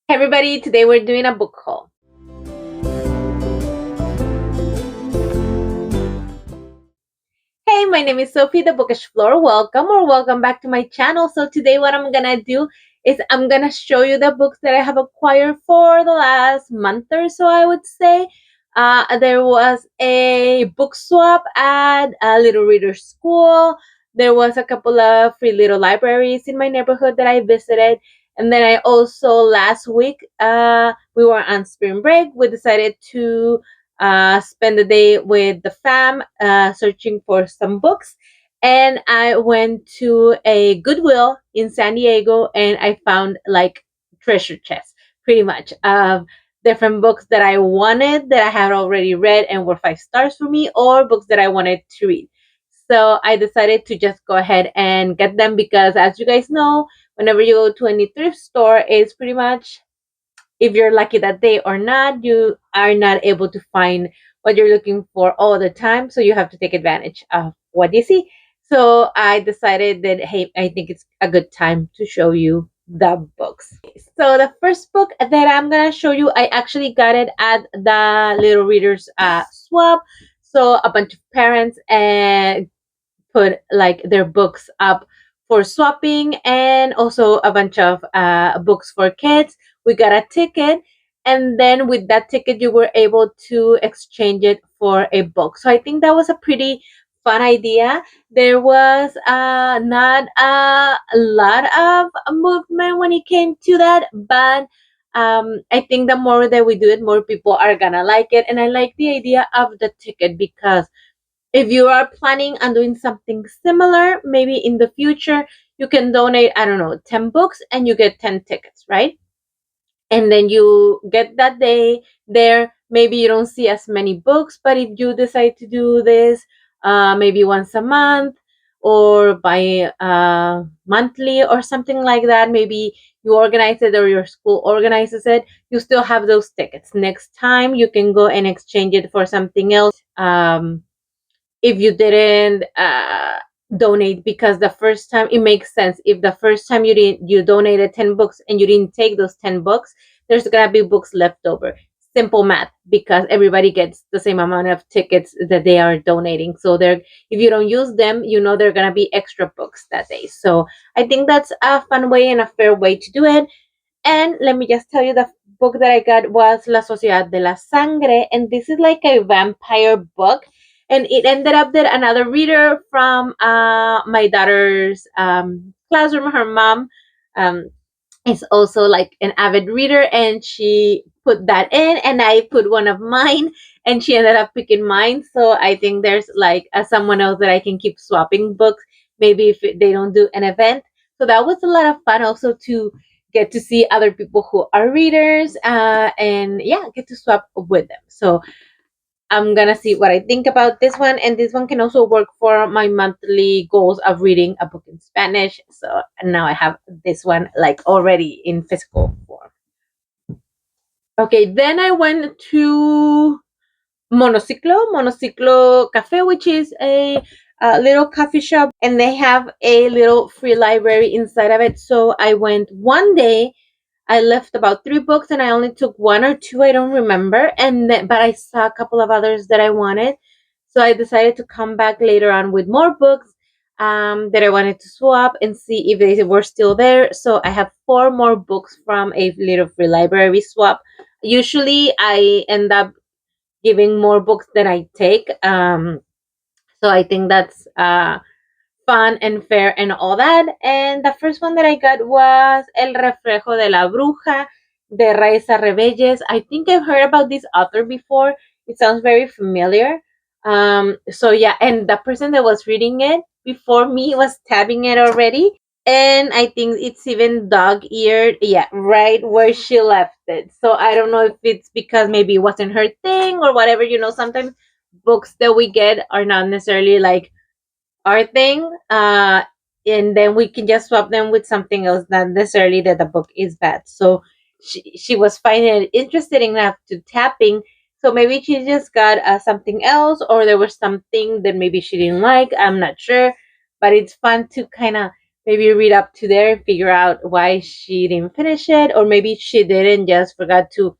Hey everybody, today we're doing a book haul. Hey, my name is Sophie, the Bookish Floor. Welcome or welcome back to my channel. So today what I'm gonna do is I'm gonna show you the books that I have acquired for the last month or so, I would say. There was a book swap at a Little Reader School. There was a couple of free little libraries in my neighborhood that I visited. And then I also last week we were on spring break. We decided to spend the day with the fam searching for some books. And I went to a Goodwill in San Diego and I found like treasure chests, pretty much, of different books that I wanted that I had already read and were 5 stars for me, or books that I wanted to read. So I decided to just go ahead and get them because, as you guys know, whenever you go to any thrift store, it's pretty much if you're lucky that day or not, you are not able to find what you're looking for all the time. So you have to take advantage of what you see. So I decided that, hey, I think it's a good time to show you the books. So the first book that I'm going to show you, I actually got it at the Little Readers swap. So a bunch of parents put like their books up for swapping and also a bunch of books for kids. We got a ticket, and then with that ticket you were able to exchange it for a book. So I think that was a pretty fun idea. There was not a lot of movement when it came to that, but I think the more that we do it, more people are gonna like it. And I like the idea of the ticket because if you are planning on doing something similar, maybe in the future, you can donate, I don't know, 10 books and you get 10 tickets, right? And then you get that day there. Maybe you don't see as many books, but if you decide to do this maybe once a month or by monthly or something like that, maybe you organize it or your school organizes it, you still have those tickets. Next time, you can go and exchange it for something else. If you didn't donate, because the first time it makes sense. If the first time you donated 10 books and you didn't take those 10 books, there's gonna be books left over. Simple math, because everybody gets the same amount of tickets that they are donating. So they're, if you don't use them, you know they're gonna be extra books that day. So I think that's a fun way and a fair way to do it. And let me just tell you, the book that I got was La Sociedad de la Sangre, and this is like a vampire book. And it ended up that another reader from my daughter's classroom, her mom, um, is also like an avid reader, and she put that in, and I put one of mine, and she ended up picking mine. So I think there's like someone else that I can keep swapping books, maybe if they don't do an event. So that was a lot of fun also to get to see other people who are readers and yeah, get to swap with them. So I'm gonna see what I think about this one, and this one can also work for my monthly goals of reading a book in Spanish. So now I have this one like already in physical form. Okay, then I went to Monociclo Cafe, which is a little coffee shop, and they have a little free library inside of it. So I went one day. I left about 3 books and I only took one or two. I don't remember. And then, but I saw a couple of others that I wanted. So I decided to come back later on with more books that I wanted to swap and see if they were still there. So I have 4 more books from a little free library swap. Usually I end up giving more books than I take. So I think that's fun and fair and all that. And the first one that I got was El Reflejo de la Bruja de Raiza Rebelles. I think I've heard about this author before. It sounds very familiar. So yeah, and the person that was reading it before me was tabbing it already. And I think it's even dog-eared, yeah, right where she left it. So I don't know if it's because maybe it wasn't her thing or whatever. Sometimes books that we get are not necessarily like our thing, and then we can just swap them with something else, not necessarily that the book is bad. So she was finding it interesting enough to tapping. So maybe she just got something else, or there was something that maybe she didn't like. I'm not sure, but it's fun to kind of maybe read up to there and figure out why she didn't finish it, or maybe she didn't, just forgot to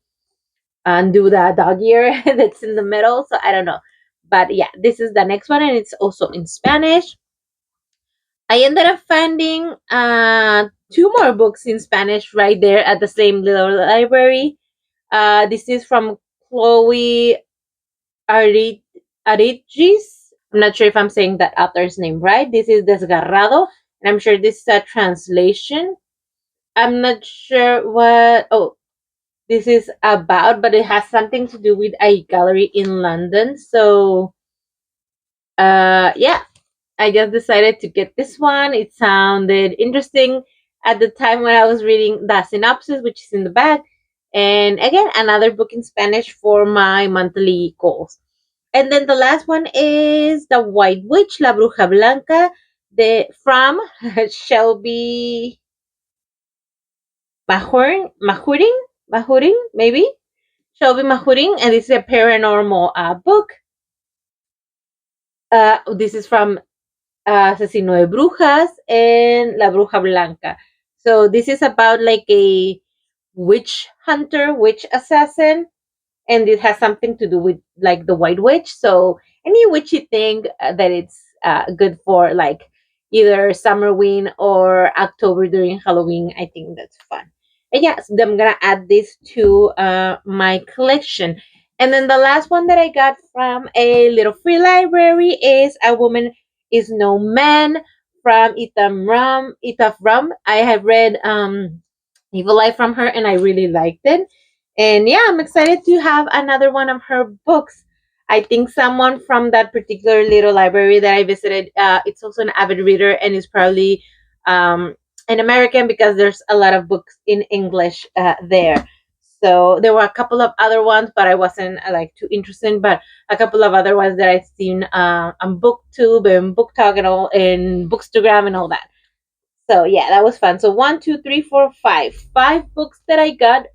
undo the dog ear that's in the middle. So I don't know. But yeah, this is the next one, and it's also in Spanish. I ended up finding two more books in Spanish right there at the same little library. This is from Chloe Arit- Arichis. I'm not sure if I'm saying that author's name right. This is Desgarrado, and I'm sure this is a translation. I'm not sure what this is about, but it has something to do with a gallery in London. So, yeah, I just decided to get this one. It sounded interesting at the time when I was reading the synopsis, which is in the back. And again, another book in Spanish for my monthly goals. And then the last one is The White Witch, La Bruja Blanca, from Shelby Mahurin, maybe? Shelby Mahurin, and this is a paranormal book. This is from Asesino de Brujas and La Bruja Blanca. So this is about like a witch hunter, witch assassin, and it has something to do with like the White Witch. So any witchy thing that it's good for, like either summer win or October during Halloween, I think that's fun. And yes, I'm gonna add this to my collection. And then the last one that I got from a little free library is A Woman Is No Man from Itaf Rum. I have read Evil Eye from her, and I really liked it. And yeah, I'm excited to have another one of her books. I think someone from that particular little library that I visited, it's also an avid reader and is probably um, an American, because there's a lot of books in English there. So there were a couple of other ones, but I wasn't like too interested. But a couple of other ones that I've seen on BookTube and BookTok and all, and Bookstagram and all that. So yeah, that was fun. So one, two, three, four, five. Five books that I got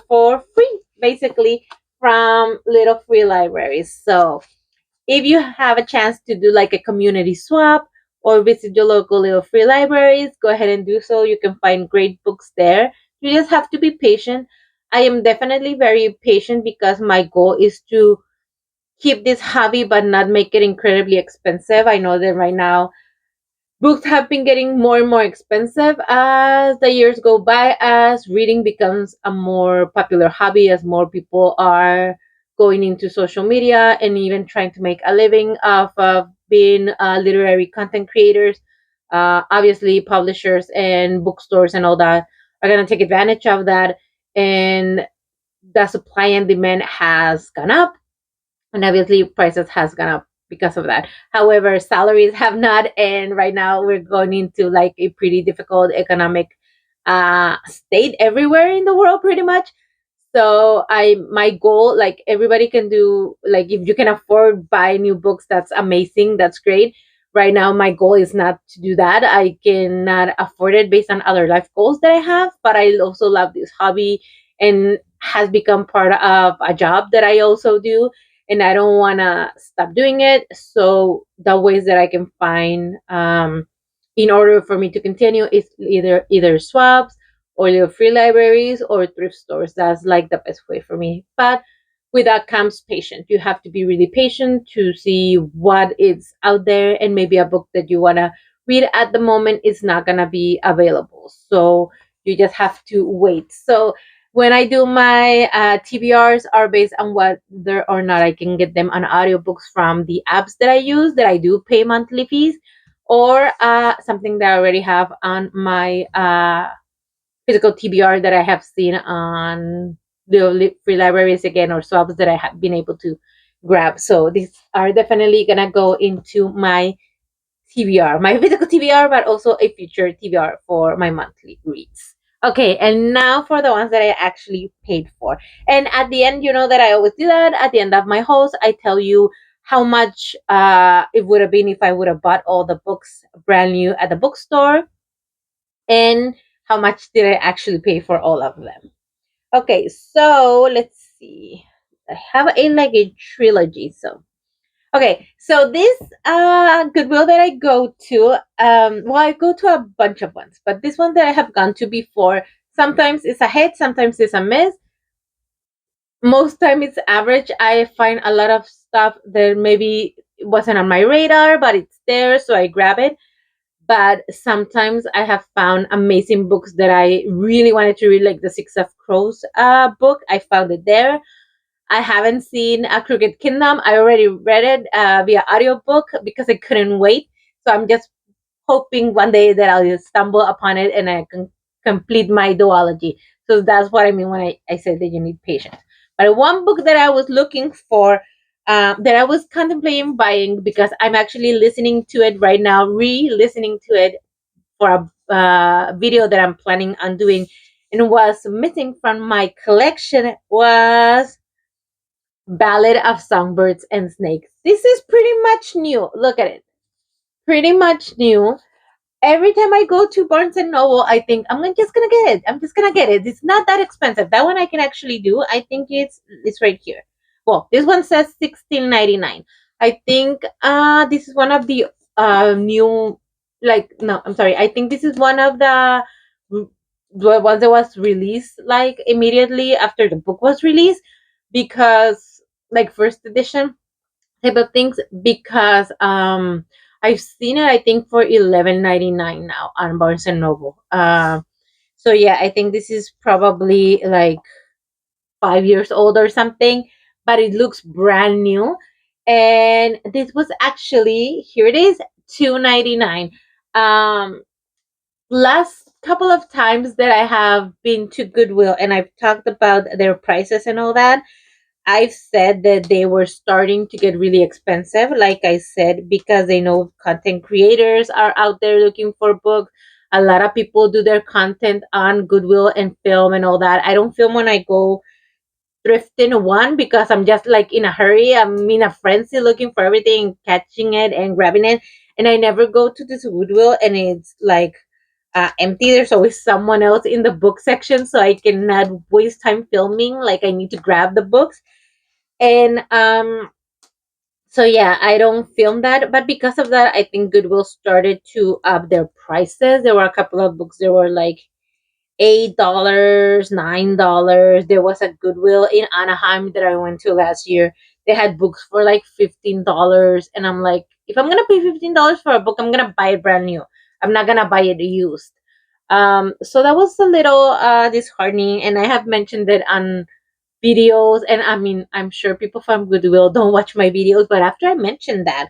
for free, basically, from little free libraries. So if you have a chance to do like a community swap or visit your local little free libraries, go ahead and do so. You can find great books there. You just have to be patient. I am definitely very patient because my goal is to keep this hobby but not make it incredibly expensive. I know that right now books have been getting more and more expensive as the years go by, as reading becomes a more popular hobby, as more people are going into social media and even trying to make a living off of being literary content creators. Obviously, publishers and bookstores and all that are going to take advantage of that. And the supply and demand has gone up, and obviously prices has gone up because of that. However, salaries have not, and right now we're going into like a pretty difficult economic state everywhere in the world, pretty much. So my goal, like everybody can do, like if you can afford buy new books, that's amazing, that's great. Right now my goal is not to do that. I cannot afford it based on other life goals that I have, but I also love this hobby, and has become part of a job that I also do, and I don't want to stop doing it. So the ways that I can find in order for me to continue is either swaps or little free libraries or thrift stores. That's like the best way for me. But with that comes patience. You have to be really patient to see what is out there, and maybe a book that you want to read at the moment is not going to be available. So you just have to wait. So when I do my TBRs are based on whether or not I can get them on audiobooks from the apps that I use, that I do pay monthly fees, or something that I already have on my physical TBR that I have seen on the free libraries again, or swaps that I have been able to grab. So these are definitely gonna go into my TBR, my physical TBR, but also a future TBR for my monthly reads. Okay, and now for the ones that I actually paid for. And at the end, you know that I always do that. At the end of my host, I tell you how much it would have been if I would have bought all the books brand new at the bookstore, and how much did I actually pay for all of them. Okay, so let's see. I have a like a trilogy. So Okay, so this Goodwill that I go to, well, I go to a bunch of ones, but this one that I have gone to before, sometimes it's a hit, sometimes it's a miss. Most time it's average. I find a lot of stuff that maybe wasn't on my radar, but it's there, so I grab it. But sometimes I have found amazing books that I really wanted to read, like the Six of Crows book. I found it there. I haven't seen A Crooked Kingdom. I already read it via audiobook because I couldn't wait. So I'm just hoping one day that I'll just stumble upon it and I can complete my duology. So that's what I mean when I say that you need patience. But one book that I was looking for, that I was contemplating buying because I'm actually listening to it right now, re-listening to it for a video that I'm planning on doing, and was missing from my collection was Ballad of Songbirds and Snakes. This is pretty much new. Look at it. Pretty much new. Every time I go to Barnes and Noble, I think just gonna get it. I'm just gonna get it. It's not that expensive. That one I can actually do. I think it's right here. Well, this one says 16.99. I think this is one of the new, like, no, I'm sorry. I think this is one of the ones that was released like immediately after the book was released, because like first edition type of things, because I've seen it, I think, for 11.99 now on Barnes and Noble. So yeah, I think this is probably like 5 years old or something, but it looks brand new. And this was actually, here it is, 2.99. Um, Last couple of times that I have been to Goodwill and I've talked about their prices and all that, I've said that they were starting to get really expensive, like I said, because they know content creators are out there looking for books. A lot of people do their content on Goodwill and film and all that. I don't film when I go thrifting, one, because I'm just like in a hurry. I'm in a frenzy looking for everything, catching it and grabbing it. And I never go to this Goodwill and it's like empty. There's always someone else in the book section, so I cannot waste time filming. Like I need to grab the books. And so yeah, I don't film that, but because of that, I think Goodwill started to up their prices. There were a couple of books that were like $8, $9. There was a Goodwill in Anaheim that I went to last year. They had books for like $15, and I'm like, if I'm gonna pay $15 for a book, I'm gonna buy it brand new. I'm not gonna buy it used. So that was a little disheartening, and I have mentioned it on videos. And I mean, I'm sure people from Goodwill don't watch my videos, but after I mentioned that,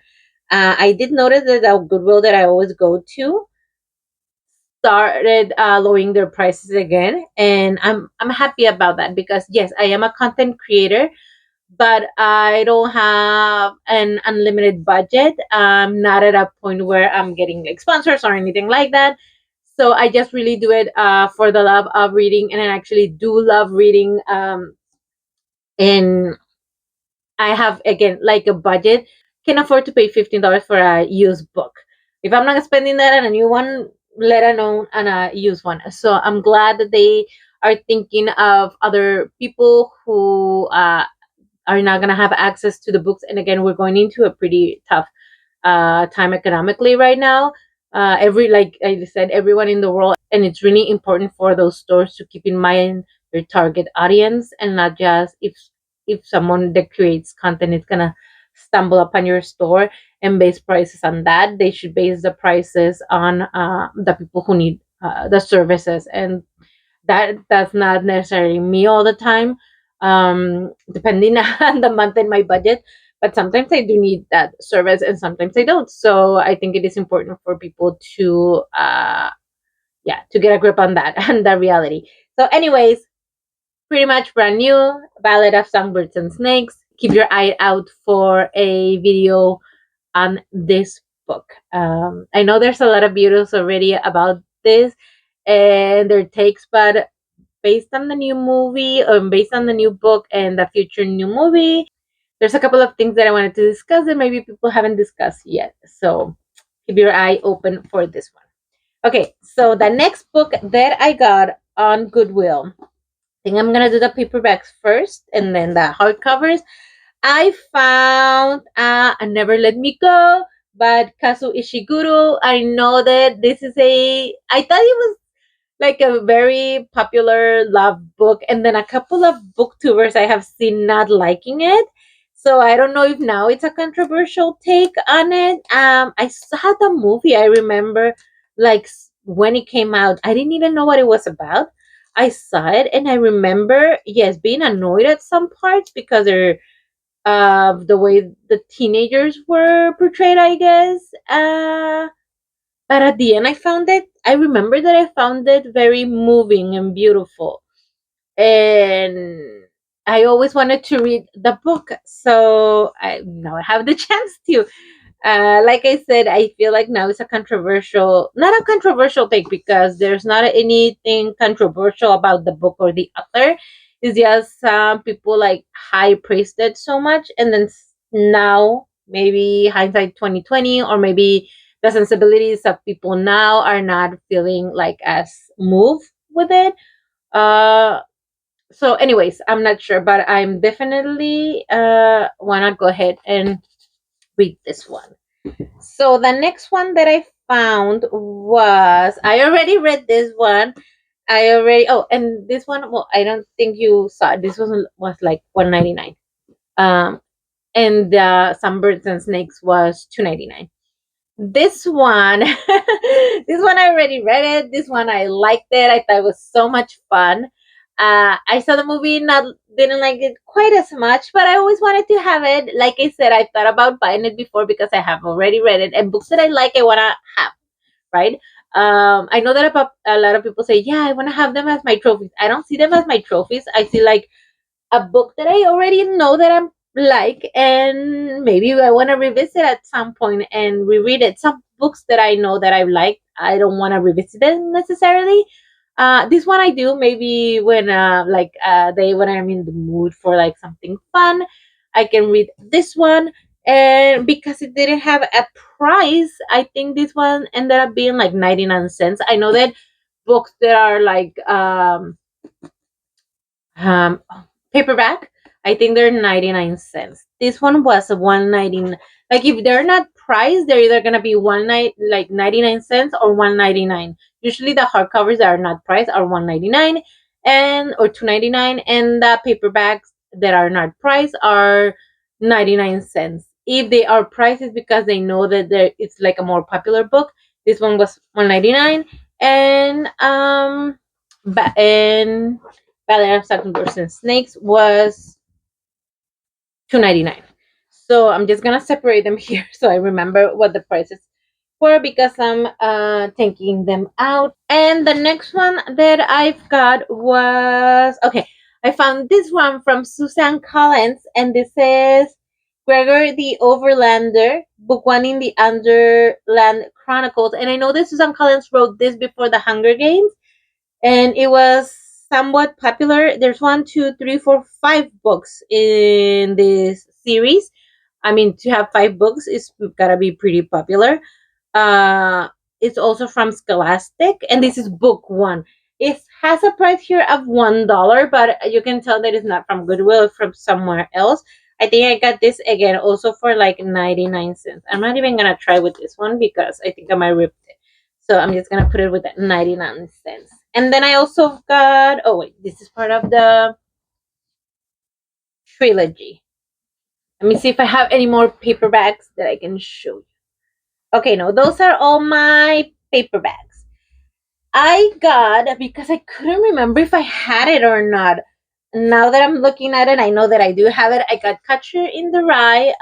I did notice that the Goodwill that I always go to started lowering their prices again, and I'm happy about that, because yes, I am a content creator, but I don't have an unlimited budget. I'm not at a point where I'm getting like sponsors or anything like that. So I just really do it for the love of reading, and I actually do love reading. And I have, again, like a budget, can afford to pay $15 for a used book. If I'm not spending that on a new one, let alone on a used one. So I'm glad that they are thinking of other people who are not going to have access to the books. And again, we're going into a pretty tough time economically right now. Like I said, everyone in the world, and it's really important for those stores to keep in mind their target audience, and not just if someone that creates content is gonna stumble upon your store and base prices on that. They should base the prices on the people who need the services, and that's not necessarily me all the time, depending on the month and my budget. But sometimes I do need that service and sometimes I don't. So I think it is important for people to yeah, to get a grip on that and that reality. So anyways, pretty much brand new Ballad of Songbirds and Snakes. Keep your eye out for a video on this book. I know there's a lot of videos already about this and their takes, but based on the new movie, or based on the new book and the future new movie, there's a couple of things that I wanted to discuss that maybe people haven't discussed yet. So keep your eye open for this one. Okay, so the next book that I got on Goodwill, I think I'm gonna do the paperbacks first and then the hardcovers. I found Never Let Me Go, but Kazu Ishiguro. I know that this is I thought it was like a very popular love book, and then a couple of booktubers I have seen not liking it. So I don't know if now it's a controversial take on it. I saw the movie. I remember, like when it came out, I didn't even know what it was about. I saw it, and I remember, yes, being annoyed at some parts because they're of the way the teenagers were portrayed, I guess. But at the end, I remember that I found it very moving and beautiful. And I always wanted to read the book. So I now I have the chance to. Like I said, I feel like now it's a controversial, not a controversial take because there's not anything controversial about the book or the author. It's just some people like high praised it so much, and then now maybe hindsight 2020, or maybe the sensibilities of people now are not feeling like as moved with it. Uh, so, anyways, I'm not sure, but I'm definitely wanna go ahead and read this one. So the next one that I found was I already read this one. I already and this one, well, I don't think you saw it. This was like 199. And Sunbirds and Snakes was 299. This one, this one I already read it. This one I liked it. I thought it was so much fun. I saw the movie, not didn't like it quite as much, but I always wanted to have it. Like I said, I thought about buying it before because I have already read it, and books that I like, I wanna have. Right? I know that about a lot of people say, yeah, I wanna have them as my trophies. I don't see them as my trophies. I see like a book that I already know that I'm like, and maybe I want to revisit at some point and reread it. Some books that I know that I like, I don't want to revisit them necessarily. This one I do maybe when day when I'm in the mood for like something fun, I can read this one. And because it didn't have a price, I think this one ended up being like 99 cents. I know that books that are like um, paperback, I think they're 99 cents. This one was a 199. Like if they're not priced, they're either gonna be one night like 99 cents or 199. Usually the hardcovers that are not priced are 199 and or 299, and the paperbacks that are not priced are 99 cents. If they are priced, it's because they know that it's like a more popular book. This one was 199, and Ballet of Succubers and Snakes was 299. So I'm just gonna separate them here so I remember what the prices were because I'm taking them out. And the next one that I've got was okay. I found this one from Susan Collins, and this is Gregor the Overlander, book one in the Underland Chronicles. And I know that Susan Collins wrote this before the Hunger Games, and it was somewhat popular. There's one, two, three, four, five books in this series. I mean, to have five books is gotta be pretty popular. Uh, it's also from Scholastic, and this is book one. It has a price here of $1, but you can tell that it's not from Goodwill, it's from somewhere else. I think I got this again also for like 99 cents. I'm not even gonna try with this one because I think I might rip it. So I'm just gonna put it with that 99 cents. And then I also got, oh wait, this is part of the trilogy. Let me see if I have any more paperbacks that I can show you. Okay, no, those are all my paperbacks. I got, because I couldn't remember if I had it or not. Now that I'm looking at it, I know that I do have it. I got Catcher in the Rye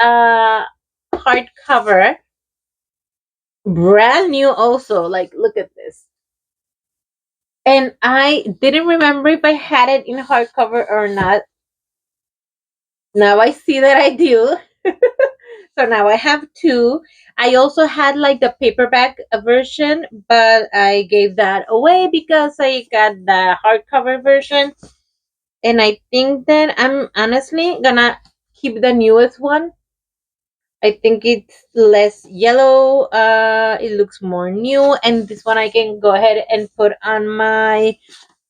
hardcover. Brand new also. Like, look at this. And I didn't remember if I had it in hardcover or not. Now I see that I do. So now I have two. I also had like the paperback version, but I gave that away because I got the hardcover version. And I think that I'm honestly gonna keep the newest one. I think it's less yellow. It looks more new, and this one I can go ahead and put on my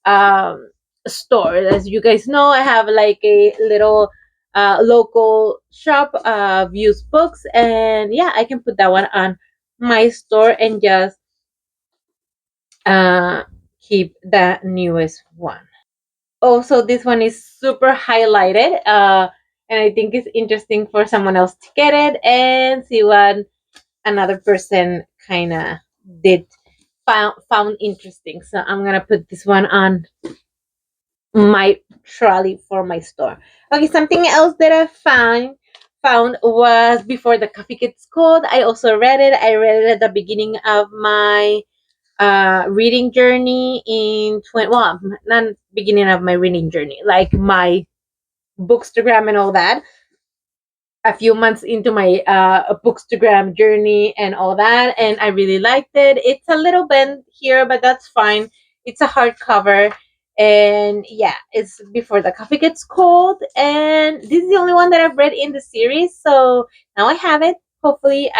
um store. As you guys know, I have like a little local shop of used books, and yeah, I can put that one on my store and just uh, keep the newest one. Also, this one is super highlighted, and I think it's interesting for someone else to get it and see what another person kind of did found interesting. So I'm gonna put this one on my trolley for my store. Okay, something else that I found was Before the Coffee Gets Cold. I also read it. I read it at the beginning of my reading journey in 20, well, not beginning of my reading journey, like my bookstagram and all that, a few months into my bookstagram journey and all that, and I really liked it. It's a little bent here, but that's fine. It's a hardcover, and yeah, it's Before the Coffee Gets Cold, and this is the only one that I've read in the series, so now I have it. Hopefully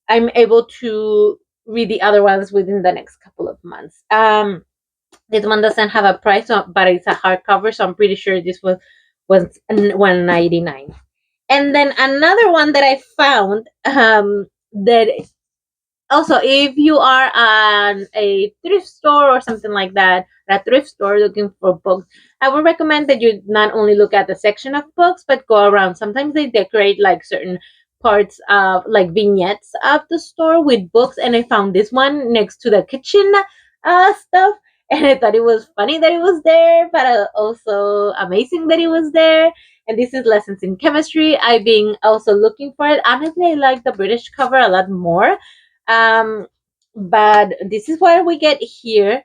I'm able to read the other ones within the next couple of months. This one doesn't have a price, but it's a hardcover, so I'm pretty sure this was 199. And then another one that I found, that also, if you are on a thrift store or something like that, at a thrift store looking for books, I would recommend that you not only look at the section of books, but go around. Sometimes they decorate like certain parts of like vignettes of the store with books, and I found this one next to the kitchen stuff. And I thought it was funny that it was there, but also amazing that it was there. And this is Lessons in Chemistry. I've been also looking for it. Honestly, I like the British cover a lot more, um but this is what we get here,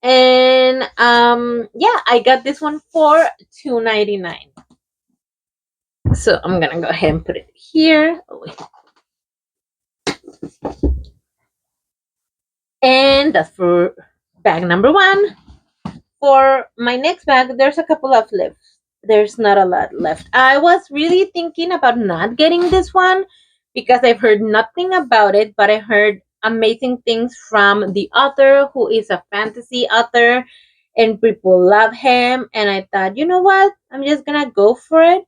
and yeah, I got this one for 2.99. So I'm gonna go ahead and put it here. Oh, wait. And that's for bag number one. For my next bag, there's a couple of left. There's not a lot left. I was really thinking about not getting this one because I've heard nothing about it, but I heard amazing things from the author, who is a fantasy author, and people love him. And I thought, you know what? I'm just gonna go for it.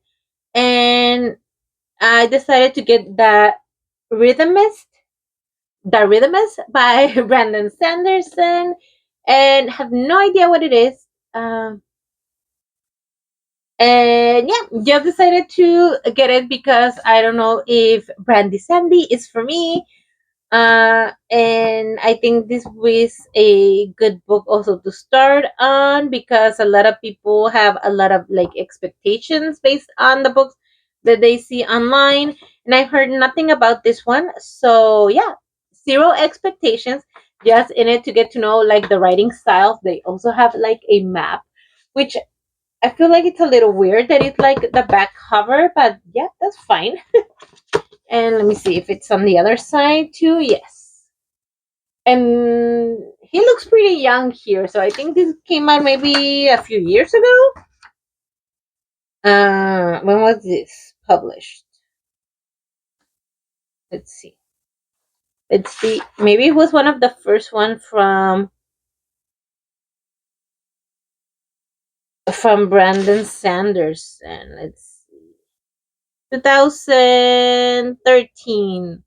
And I decided to get Rhythmist, The Rhythmist by Brandon Sanderson, and have no idea what it is. And yeah, just decided to get it because I don't know if Brandy Sandy is for me. And I think this was a good book also to start on because a lot of people have a lot of like expectations based on the books that they see online. And I heard nothing about this one. So yeah, zero expectations, just in it to get to know like the writing styles. They also have like a map, which I feel like it's a little weird that it's like the back cover, but yeah, that's fine. And let me see if it's on the other side too. Yes. And he looks pretty young here, so I think this came out maybe a few years ago. When was this published? Let's see. Let's see. Maybe it was one of the first one from Brandon Sanderson. Let's see. 2013.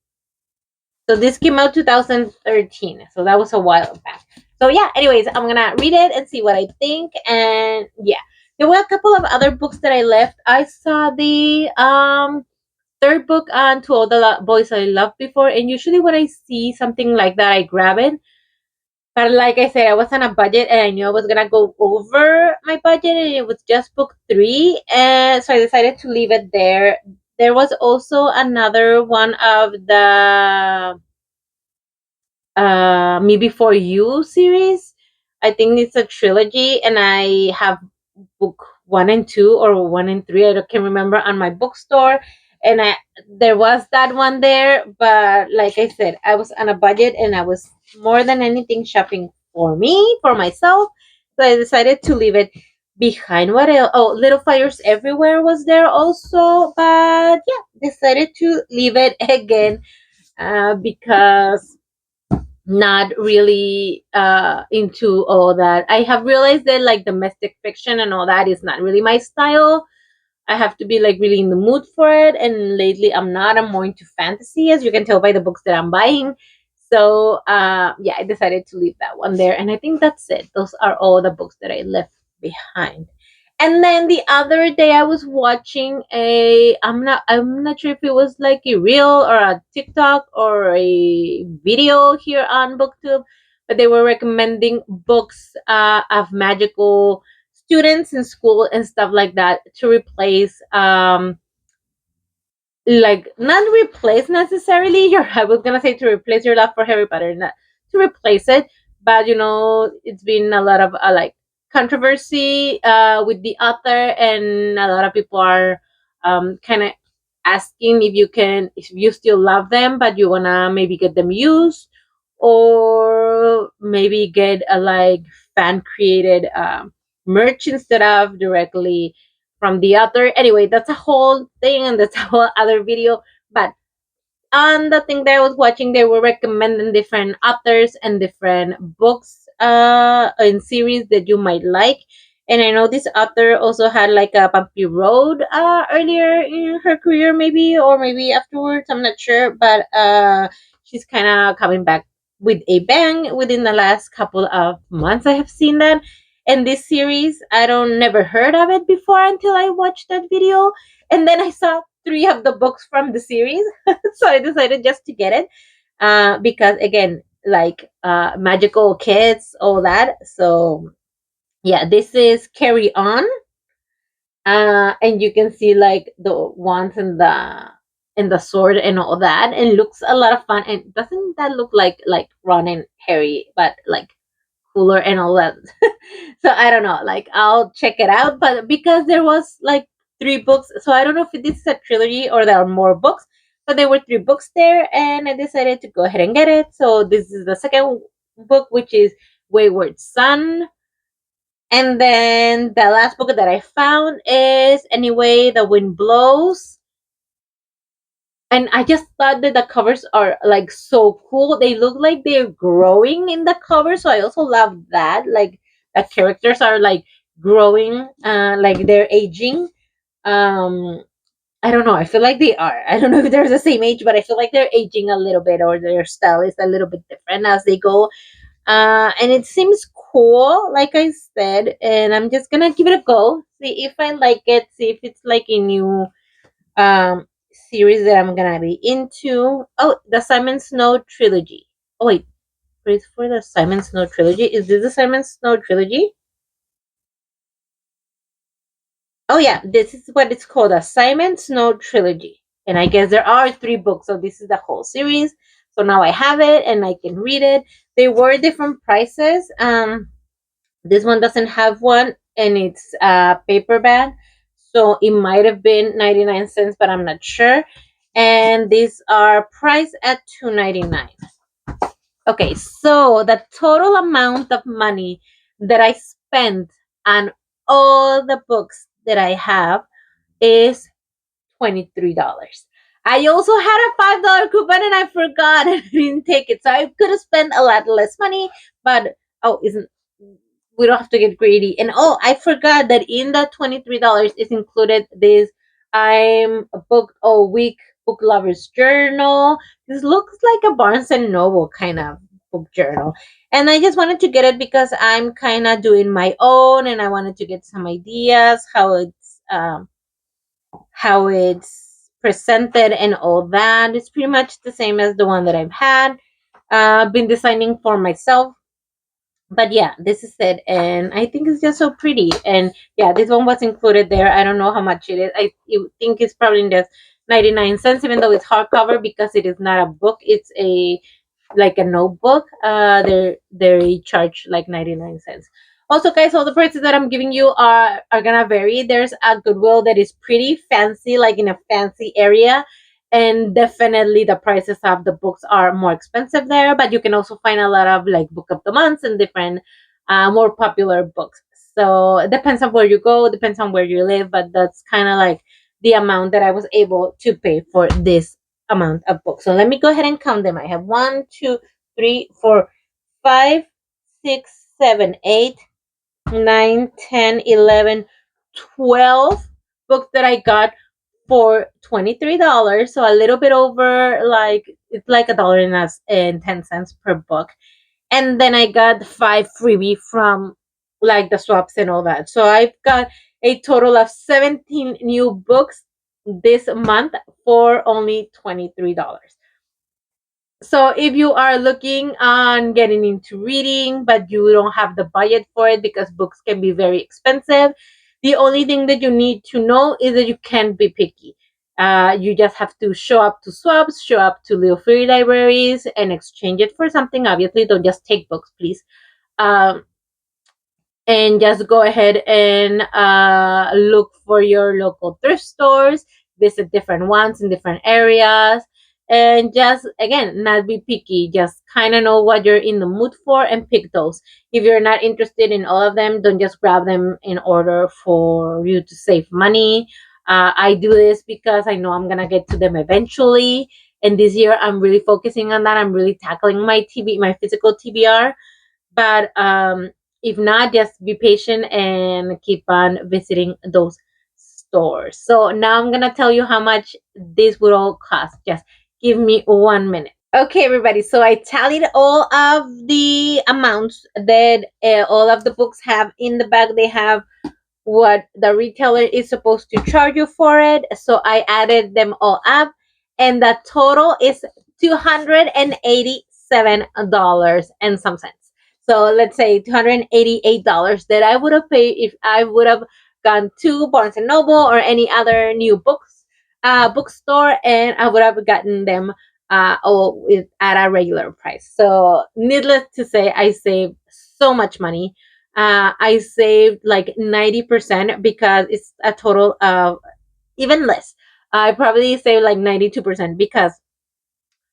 So this came out 2013. So that was a while back. So yeah, anyways, I'm gonna read it and see what I think. And yeah, there were a couple of other books that I left. I saw the third book on To All the Boys I Loved Before, and usually when I see something like that, I grab it. But like I said, I was on a budget and I knew I was gonna go over my budget, and it was just book three, and so I decided to leave it there. There was also another one of the Me Before You series. I think it's a trilogy, and I have book one and two or one and three. I can't remember on my bookstore, and I there was that one there. But like I said, I was on a budget, and I was more than anything shopping for me, for myself. So I decided to leave it behind. What else? Oh, Little Fires Everywhere was there also, but yeah, decided to leave it again because not really into all that. I have realized that like domestic fiction and all that is not really my style. I have to be like really in the mood for it. And lately I'm not. I'm more into fantasy, as you can tell by the books that I'm buying. So yeah, I decided to leave that one there. And I think that's it. Those are all the books that I left behind. And then the other day I was watching I'm not sure if it was like a reel or a TikTok or a video here on BookTube, but they were recommending books of magical students in school and stuff like that to replace like not replace necessarily your I was gonna say to replace your love for Harry Potter, not to replace it, but it's been a lot of like controversy with the author, and a lot of people are kind of asking if you still love them but you wanna maybe get them used, or maybe get a like fan created merch instead of directly from the author. Anyway, that's a whole thing and that's a whole other video. But on the thing that I was watching, they were recommending different authors and different books and series that you might like. And I know this author also had like a bumpy road earlier in her career, maybe, or maybe afterwards. I'm not sure, but she's kind of coming back with a bang within the last couple of months. I have seen that. And this series, I don't never heard of it before until I watched that video, and then I saw three of the books from the series. So I decided just to get it because again, like magical kids, all that. So yeah, this is Carry On, and you can see like the wands and the sword and all that, and looks a lot of fun. And doesn't that look like Ron and Harry, but like cooler and all that? So I don't know, like I'll check it out. But because there was like three books, so I don't know if this is a trilogy or there are more books, but there were three books there, and I decided to go ahead and get it. So this is the second book, which is Wayward Son. And then the last book that I found is Anyway the Wind Blows. And I just thought that the covers are like so cool. They look like they're growing in the cover. So I also love that. Like the characters are like growing, like they're aging. Um I don't know. I feel like they are. I don't know if they're the same age, but I feel like they're aging a little bit, or their style is a little bit different as they go. And it seems cool, like I said, and I'm just gonna give it a go, see if I like it, see if it's like a new um series that I'm gonna be into. Oh, the Simon Snow trilogy. Oh wait, wait for the Simon Snow trilogy. Is this the Simon Snow trilogy? Oh yeah, this is what it's called, a Simon Snow trilogy. And I guess there are three books, so this is the whole series. So now I have it and I can read it. They were different prices. This one doesn't have one, and it's paperback, so it might have been 99 cents, but I'm not sure. And these are priced at 2.99. Okay, so the total amount of money that I spent on all the books that I have is $23. I also had a $5 coupon and I forgot and I didn't take it. So I could have spent a lot less money, but oh, isn't we don't have to get greedy. And oh, I forgot that in the $23 is included this I'm booked all week book lovers journal. This looks like a Barnes and Noble kind of book journal. And I just wanted to get it because I'm kind of doing my own and I wanted to get some ideas how it's presented and all that. It's pretty much the same as the one that I've had. Been designing for myself. But yeah, this is it, and I think it's just so pretty. And yeah, this one was included there. I don't know how much it is. Think it's probably in the 99 cents, even though it's hardcover, because it is not a book. It's a like a notebook. They charge like 99 cents. Also, guys, all the prices that I'm giving you are gonna vary. There's a Goodwill that is pretty fancy, like in a fancy area, and definitely the prices of the books are more expensive there. But you can also find a lot of like book of the months and different more popular books. So it depends on where you go, depends on where you live, but that's kind of like the amount that I was able to pay for this amount of books. So let me go ahead and count them. I have 1, 2, 3, 4, 5, 6, 7, 8, 9, 10, 11, 12 books that I got for $23, so a little bit over, like it's like $1.10 per book. And then I got 5 freebie from like the swaps and all that. So I've got a total of 17 new books this month for only $23. So if you are looking on getting into reading, but you don't have the budget for it because books can be very expensive, the only thing that you need to know is that you can't be picky. You just have to show up to swaps, show up to little free libraries, and exchange it for something. Obviously, don't just take books, please. Um, and just go ahead and look for your local thrift stores, visit different ones in different areas, and just again, not be picky. Just kind of know what you're in the mood for and pick those. If you're not interested in all of them, don't just grab them in order for you to save money. I do this because I know I'm gonna get to them eventually, and this year I'm really focusing on that. I'm really tackling my physical TBR, but if not, just be patient and keep on visiting those stores. So now I'm gonna tell you how much this would all cost. Just give me 1 minute. Okay, everybody. So I tallied all of the amounts that all of the books have in the bag. They have what the retailer is supposed to charge you for it. So I added them all up, and the total is $287 and some cents. So let's say $288 that I would have paid if I would have gone to Barnes and Noble or any other new bookstore, and I would have gotten them all at a regular price. So needless to say, I saved so much money. I saved like 90% because it's a total of even less. I probably saved like 92% because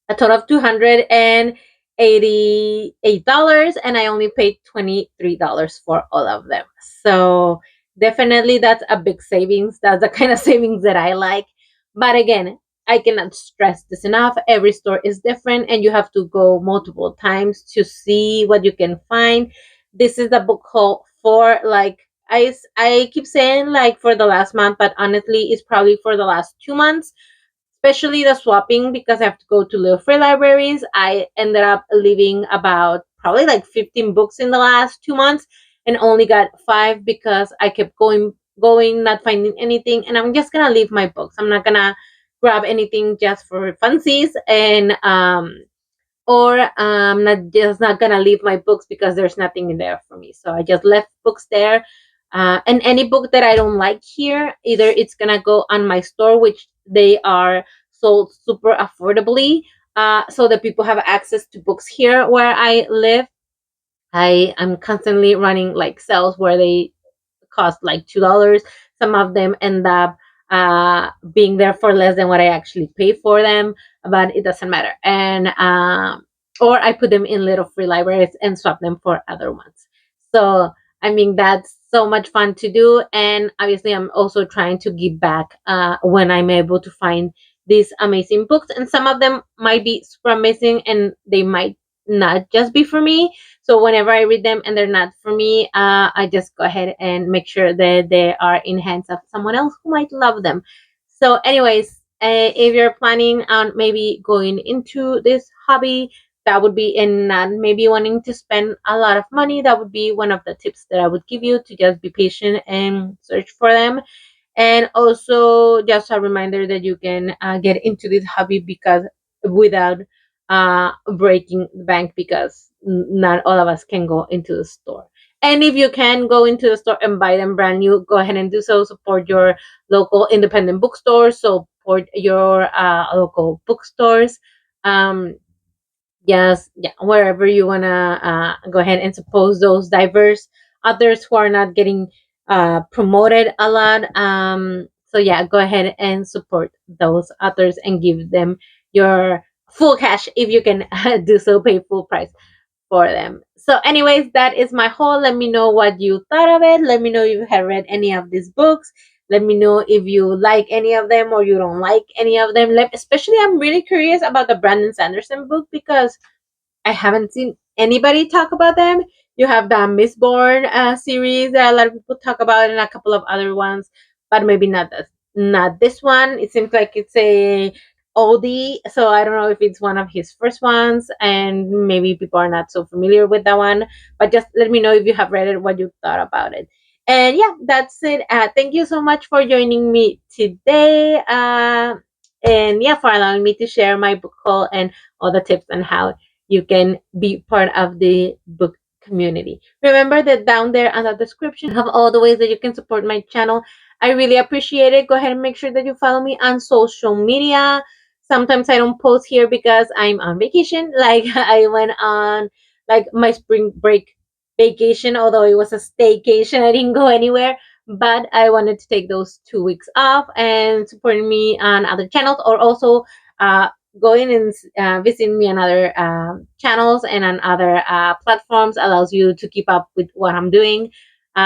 a total of $288, and I only paid $23 for all of them. So definitely that's a big savings. That's the kind of savings that I like. But again, I cannot stress this enough. Every store is different, and you have to go multiple times to see what you can find. This is the book haul for like I keep saying like for the last month, but honestly, it's probably for the last 2 months, especially the swapping because I have to go to little free libraries. I ended up leaving about probably like 15 books in the last 2 months and only got 5 because I kept going, not finding anything. And I'm just gonna leave my books. I'm not gonna grab anything just for funsies, and or not gonna leave my books because there's nothing in there for me. So I just left books there. And any book that I don't like here, either it's gonna go on my store, which they are sold super affordably, so that people have access to books here where I live. I am constantly running like sales where they cost like $2. Some of them end up being there for less than what I actually pay for them, but it doesn't matter. And or I put them in little free libraries and swap them for other ones. So I mean that's so much fun to do, and obviously I'm also trying to give back when I'm able to find these amazing books, and some of them might be super amazing, and they might not just be for me. So whenever I read them and they're not for me, I just go ahead and make sure that they are in hands of someone else who might love them. So, anyways, if you're planning on maybe going into this hobby, that would be, and not maybe wanting to spend a lot of money, that would be one of the tips that I would give you, to just be patient and search for them. And also just a reminder that you can get into this hobby because without breaking the bank, because not all of us can go into the store. And if you can go into the store and buy them brand new, go ahead and do so. Support your local independent bookstores, support your local bookstores. um Yes, yeah, wherever you wanna go ahead and suppose those diverse others who are not getting promoted a lot. So yeah, go ahead and support those others and give them your full cash if you can do so, pay full price for them. So, anyways, that is my haul. Let me know what you thought of it. Let me know if you have read any of these books. Let me know if you like any of them or you don't like any of them. Especially, I'm really curious about the Brandon Sanderson book because I haven't seen anybody talk about them. You have the Miss Born series that a lot of people talk about, and a couple of other ones. but maybe not this one. It seems like it's a oldie, so I don't know if it's one of his first ones, and maybe people are not so familiar with that one. But just let me know if you have read it, what you thought about it. And yeah, that's it. Thank you so much for joining me today. And yeah, for allowing me to share my book haul and all the tips on how you can be part of the book community. Remember that down there on the description have all the ways that you can support my channel. I really appreciate it. Go ahead and make sure that you follow me on social media. Sometimes I don't post here because I'm on vacation. Like I went on like my spring break vacation, although it was a staycation. I didn't go anywhere, but I wanted to take those 2 weeks off and supporting me on other channels, or also uh, going and visiting me on other channels and on other platforms allows you to keep up with what I'm doing.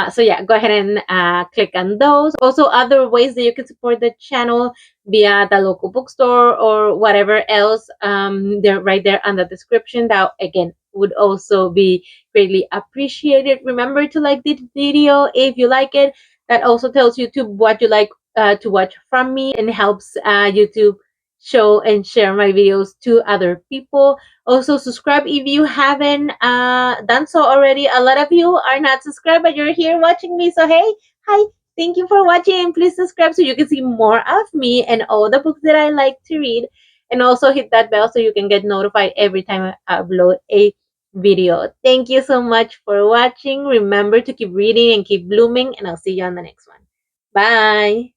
So yeah, go ahead and click on those. Also, other ways that you can support the channel via the local bookstore or whatever else. They're right there on the description. That again would also be greatly appreciated. Remember to like this video if you like it. That also tells YouTube what you like to watch from me and helps YouTube show and share my videos to other people. Also, subscribe if you haven't done so already. A lot of you are not subscribed, but you're here watching me. So, hey, hi, thank you for watching. And please subscribe so you can see more of me and all the books that I like to read. And also hit that bell so you can get notified every time I upload a video. Thank you so much for watching. Remember to keep reading and keep blooming, and I'll see you on the next one. Bye.